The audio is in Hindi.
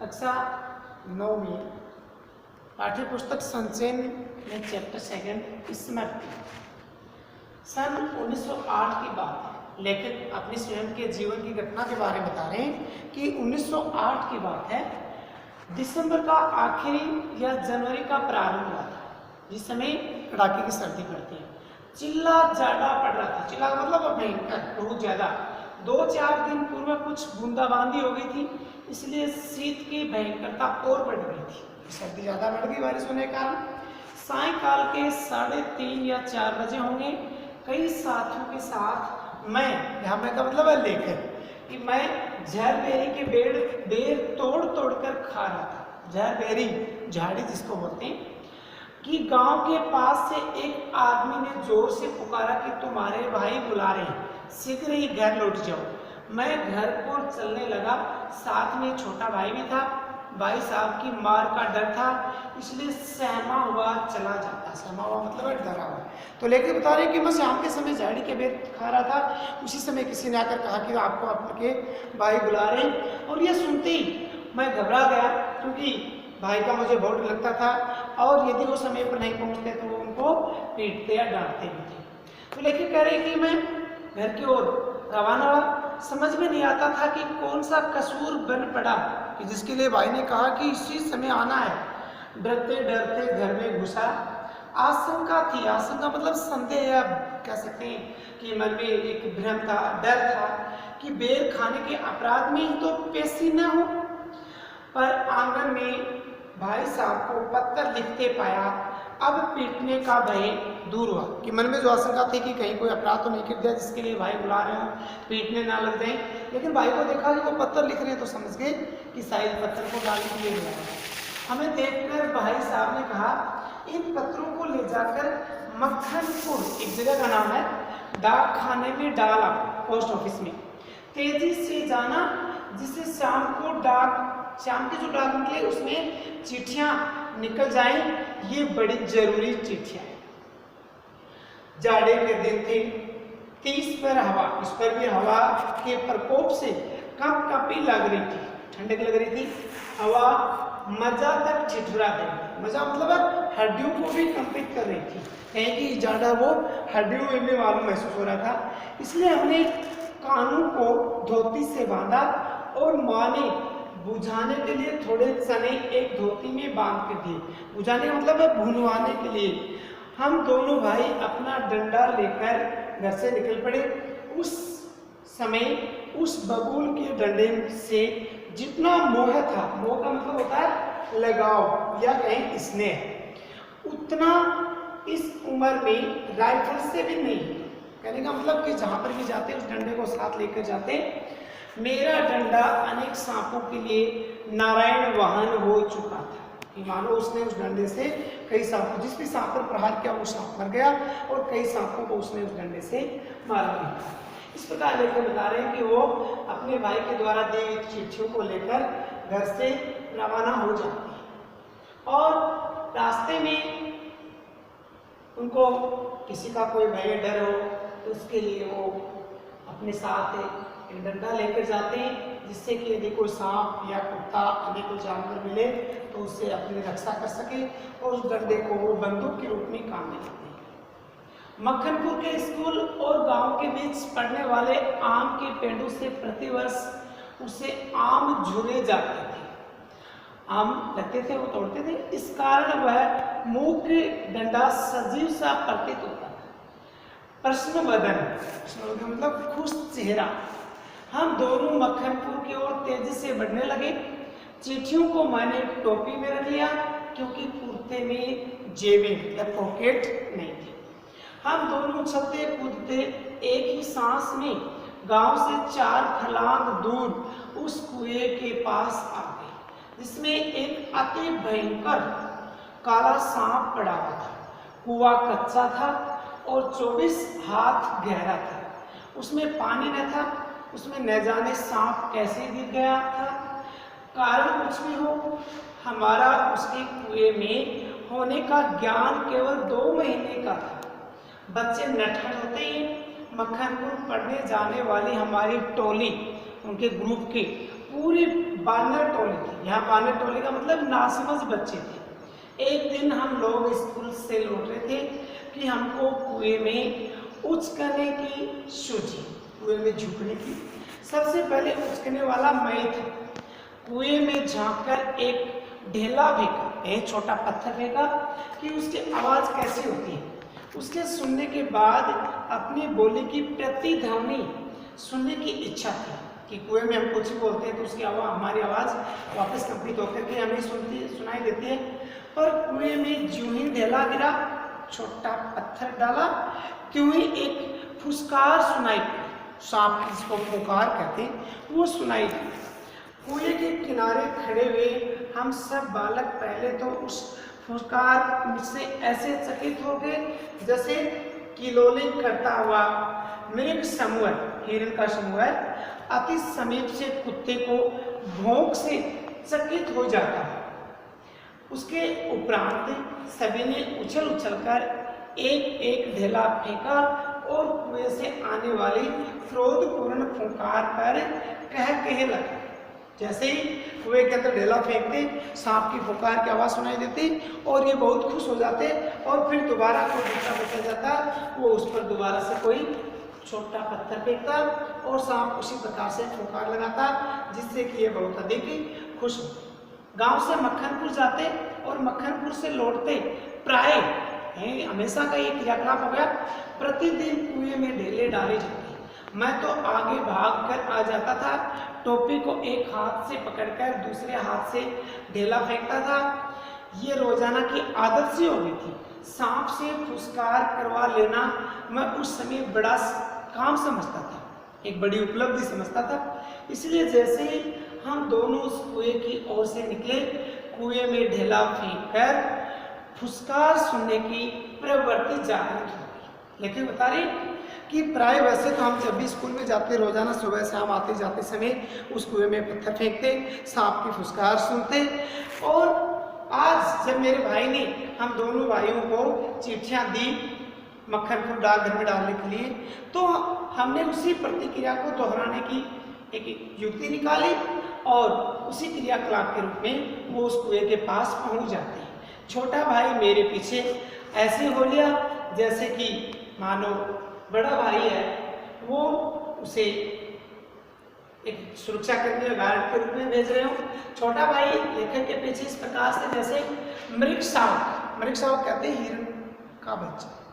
कक्षा 9 में पाठ्य पुस्तक संचयन में चैप्टर 2 स्मृति सन 1908 की बात है। लेखक अपने स्वयं के जीवन की घटना के बारे में बता रहे हैं कि 1908 की बात है। दिसंबर का आखिरी या जनवरी का प्रारंभ हुआ था, जिस समय कड़ाके की सर्दी पड़ती है। चिल्ला ज्यादा पड़ रहा था। चिल्ला का मतलब भयंकर, बहुत ज्यादा। 2-4 दिन पूर्व कुछ बूंदाबांदी हो गई थी, इसलिए शीत की भयंकरता और बढ़ गई थी। सर्दी ज्यादा बढ़ गई बारिश होने के कारण। सायकाल के 3:30 या 4 बजे होंगे। कई साथियों के साथ मैं, यहाँ मैं का मतलब है लेखक, कि मैं झरबेरी के बेर तोड़ तोड़ कर खा रहा था। झरबेरी झाड़ी जिसको बोलते हैं, कि गांव के पास से एक आदमी ने जोर से पुकारा कि तुम्हारे भाई बुला रहे हैं, शीघ्र ही घर लौट जाओ। मैं घर को चलने लगा। साथ में छोटा भाई भी था। भाई साहब की मार का डर था, इसलिए सहमा हुआ चला जाता। सहमा हुआ मतलब है डरा हुआ। तो लेकर बता रहे हैं कि मैं शाम के समय झाड़ी के बेर खा रहा था। उसी समय किसी ने आकर कहा कि आपको आपके भाई बुला रहे हैं, और यह सुनते ही मैं घबरा गया, क्योंकि भाई का मुझे बहुत डर लगता था, और यदि वो समय पर नहीं पहुंचते तो वो उनको पीटते या डांटते भी थे। तो लेखक कह रहे हैं कि मैं घर की ओर रवाना हुआ। समझ में नहीं आता था कि कौन सा कसूर बन पड़ा कि जिसके लिए भाई ने कहा कि इसी समय आना है। डरते डरते घर में घुसा। आशंका थी, आशंका मतलब संदेह, या कह सकते हैं कि मन में एक भ्रम था, डर था कि बेर खाने के अपराध में ही तो पेशी न हो। पर आंगन में भाई साहब को पत्र लिखते पाया। अब पीटने का भय दूर हुआ, कि मन में जो आशंका थी कि कहीं कोई अपराध तो नहीं कर दिया जिसके लिए भाई बुला रहे हो, पीटने ना लग जाए। लेकिन भाई को देखा कि वो पत्र लिख रहे हैं तो समझ गए कि शायद पत्र को डालने के लिए बुला रहे हैं। हमें देखकर भाई साहब ने कहा, इन पत्रों को ले जाकर मक्खनपुर, एक जगह का नाम है, डाक खाने में डाला, पोस्ट ऑफिस में तेजी से जाना, जिससे शाम की जो डाक निकले उसमें चिट्ठियां निकल जाएं। ये बड़ी जरूरी चिट्ठियां हैं। जाड़े के दिन थे, 30 पर हवा, इस पर भी हवा के प्रकोप से कंपकंपी लग रही थी, ठंडक लग रही थी। हवा मजा तक ठिठुरा रही थी। मजा मतलब हड्डियों को भी कंपित कर रही थी, कहीं की ज्यादा वो हड्डियों में भी मालूम महसूस हो रहा था। इसलिए हमने कानों को धोती से बांधा, और माँ ने बुझाने के लिए थोड़े चने एक धोती में बांध कर दिए। बुझाने का मतलब है भुनवाने के लिए। हम दोनों भाई अपना डंडा लेकर घर से निकल पड़े। उस समय उस बबूल के डंडे से जितना मोह था, मोह का मतलब होता है लगाव या कहीं स्नेह, उतना इस उम्र में राइफल से भी नहीं। कहने का मतलब कि जहां पर भी जाते उस डंडे को साथ लेकर जाते। मेरा डंडा अनेक सांपों के लिए नारायण वाहन हो चुका था, कि मानो उसने उस डंडे से कई सांपों, जिस भी सांप पर प्रहार किया वो सांप मर गया, और कई सांपों को उसने उस डंडे से मारा भी। इस प्रकार लेकर बता रहे हैं कि वो अपने भाई के द्वारा दी गई चिट्ठियों को लेकर घर से रवाना हो जाती है, और रास्ते में उनको किसी का कोई भय डर हो तो उसके लिए वो अपने साथ एक डंडा लेकर जाते हैं, जिससे कि यदि कोई सांप या कुत्ता अन्य कोई जानवर मिले तो उससे अपनी रक्षा कर सके, और उस डंडे को वो बंदूक के रूप में काम में लेते हैं। मक्खनपुर के स्कूल और गांव के बीच पड़ने वाले आम के पेड़ों से प्रतिवर्ष उसे आम झुरे जाते थे, आम लगते थे, वो तोड़ते थे। इस कारण वह मुख डंडा सजीव सा प्रतीत होता था। प्रश्न बदन मतलब खुश चेहरा। हम दोनों मक्खनपुर की ओर तेजी से बढ़ने लगे। चिट्ठियों को मैंने टोपी में रख लिया, क्योंकि कुर्ते में जेबें या पॉकेट नहीं थे। हम दोनों चलते कूदते एक ही सांस में गांव से 4 फर्लांग दूर उस कुएं के पास आ गए, जिसमें एक अति भयंकर काला सांप पड़ा हुआ था। कुआं कच्चा था और 24 हाथ गहरा था। उसमें पानी न था। उसमें न जाने सांप कैसे गिर गया था। कारण कुछ भी हो, हमारा उसके कुएं में होने का ज्ञान केवल 2 महीने का था। बच्चे नटखट होते ही मक्खनपुर पढ़ने जाने वाली हमारी टोली, उनके ग्रुप के पूरी बानर टोली थी। यहाँ बानर टोली का मतलब नासमझ बच्चे थे। एक दिन हम लोग स्कूल से लौट रहे थे कि हमको कुएं में उचकने की सूझी, कुएं में झुकने की। सबसे पहले उचकने वाला मैं था। कुएं में झांककर एक ढेला फेंका, एक छोटा पत्थर फेंका कि उसकी आवाज़ कैसी होती है। उसके सुनने के बाद अपनी बोली की प्रतिध्वनि सुनने की इच्छा थी कि कुएं में हम कुछ बोलते हैं तो उसकी आवाज़, हमारी आवाज़ वापस कंप्लीट होकर के हमें सुनाई देती है। पर कुएं में जो ही ढेला गिरा, छोटा पत्थर डाला, क्यों ही एक फुसकार सुनाई पड़ी। सांप जिसको पुकार कहते हैं, वो सुनाई दी। कुएं के किनारे खड़े हुए हम सब बालक पहले तो उस फुसकार से ऐसे चकित हो गए जैसे किलोले करता हुआ मृग समूह, हिरण का समूह अति समीप से कुत्ते को भौंक से चकित हो जाता है। उसके उपरांत सभी ने उछल उछलकर एक एक ढेला फेंका और कुएं से आने वाली क्रोधपूर्ण फुंकार पर कह लगा। जैसे ही कुएं के अंदर ढेला फेंकते, सांप की फुंकार की आवाज़ सुनाई देती और ये बहुत खुश हो जाते और फिर दोबारा कोई दूसरा बचा जाता, वो उस पर दोबारा से कोई छोटा पत्थर फेंकता और सांप उसी प्रकार से फुंकार लगाता, जिससे कि ये बहुत अधिक खुश हो। गांव से मक्खनपुर जाते और मक्खनपुर से लौटते प्राय हमेशा का ये क्रियाकलाप हो गया। प्रतिदिन कुएं में ढेले डाले जाते। मैं तो आगे भाग कर आ जाता था, टोपी को एक हाथ से पकड़कर दूसरे हाथ से ढेला फेंकता था। ये रोजाना की आदत सी हो गई थी। सांप से फुसकार करवा लेना मैं उस समय बड़ा काम समझता था, एक बड़ी उपलब्धि समझता था। इसलिए जैसे ही हम दोनों उस कुएं की ओर से निकले, कुएं में ढेला फेंककर फुसकार सुनने की प्रवृत्ति जागृत हो गई। लेकिन बता रही कि प्राय वैसे तो हम जब भी स्कूल में जाते, रोजाना सुबह शाम आते जाते समय उस कुएं में पत्थर फेंकते, सांप की फुसकार सुनते। और आज जब मेरे भाई ने हम दोनों भाइयों को चिट्ठियां दी मक्खनपुर डाकघर में डालने के लिए, तो हमने उसी प्रतिक्रिया को दोहराने की एक युक्ति निकाली और उसी क्रियाकलाप के रूप में वो उस कुएं के पास पहुंच जाते हैं। छोटा भाई मेरे पीछे ऐसे हो लिया जैसे कि मानो बड़ा भाई है, वो उसे एक सुरक्षा कर्मी या गार्ड के रूप में भेज रहे हो। छोटा भाई लेखक के पीछे इस प्रकार से जैसे मृग शावक कहते हैं हिरण का बच्चा।